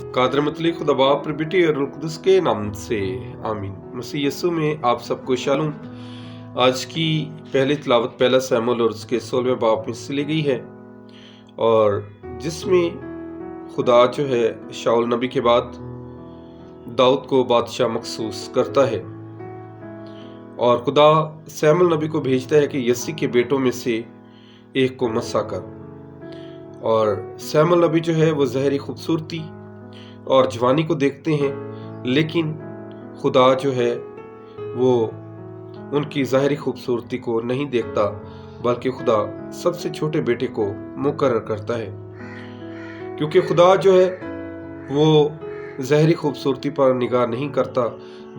कादर मतलब खुदा बाप और बेटे और रूह कुदस के नाम से आमीन। मसीह यीशु में आप सबको शालूम। आज की पहली तिलावत पहला शमूएल और उसके 16वें बाब में से ली गई है, और जिसमें खुदा जो है शाऊल नबी के बाद दाऊद को बादशाह मखसूस करता है, और खुदा शमूएल नबी को भेजता है कि यसी के बेटों में से एक को मसा कर। और शमूएल नबी जो है वो ज़हरी खूबसूरती और जवानी को देखते हैं, लेकिन खुदा जो है वो उनकी ज़ाहिरी खूबसूरती को नहीं देखता, बल्कि खुदा सबसे छोटे बेटे को मुकर्रर करता है, क्योंकि खुदा जो है वो ज़ाहिरी खूबसूरती पर निगाह नहीं करता,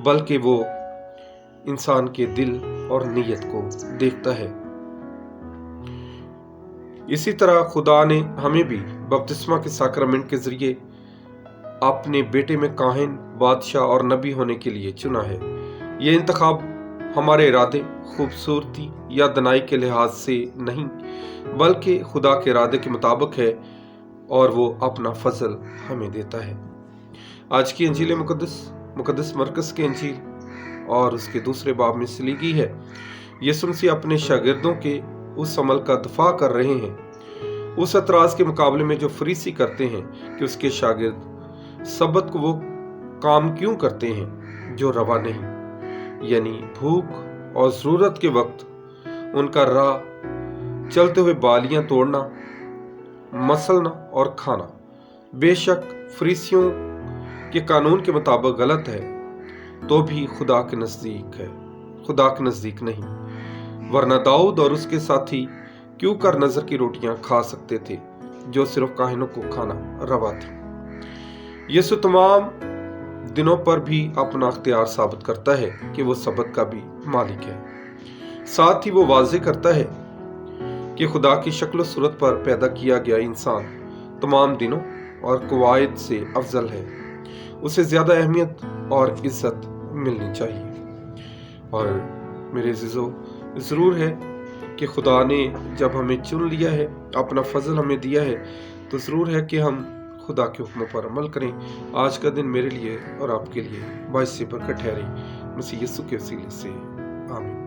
बल्कि वो इंसान के दिल और नीयत को देखता है। इसी तरह खुदा ने हमें भी बपतिस्मा के साक्रामेंट के जरिए अपने बेटे में काहिन, बादशाह और नबी होने के लिए चुना है। ये इंतखाब हमारे इरादे, खूबसूरती या दनाई के लिहाज से नहीं, बल्कि खुदा के इरादे के मुताबिक है, और वो अपना फजल हमें देता है। आज की अंजील मुकद्दस मरकस के अंजील और उसके दूसरे बाब में से ली गई है। यीशु मसीह अपने शागिर्दों के उस अमल का दफा कर रहे हैं, उस एतराज के मुकाबले में जो फरीसी करते हैं कि उसके शागिर्द सबत को वो काम क्यों करते हैं जो रवा नहीं, यानी भूख और जरूरत के वक्त उनका राह चलते हुए बालियां तोड़ना, मसलना और खाना बेशक फरीसियों के कानून के मुताबिक गलत है, तो भी खुदा के नजदीक नहीं। वरना दाऊद और उसके साथी क्यों कर नजर की रोटियां खा सकते थे जो सिर्फ काहिनों को खाना रवा थी। यीशु तमाम दिनों पर भी अपना अख्तियार साबित करता है कि वो सबत का भी मालिक है। साथ ही वो वाज़ेह करता है कि खुदा की शक्ल सूरत पर पैदा किया गया इंसान तमाम दिनों और कवायद से अफजल है, उसे ज्यादा अहमियत और इज्जत मिलनी चाहिए। और मेरे अज़ीज़ों, जरूर है कि खुदा ने जब हमें चुन लिया है, अपना फजल हमें दिया है, तो जरूर है कि हम खुदा के हुक्मों पर अमल करें। आज का दिन मेरे लिए और आपके लिए बाइस से बरकत ठहरे। मसीह यीशु के वसीले से आमीन।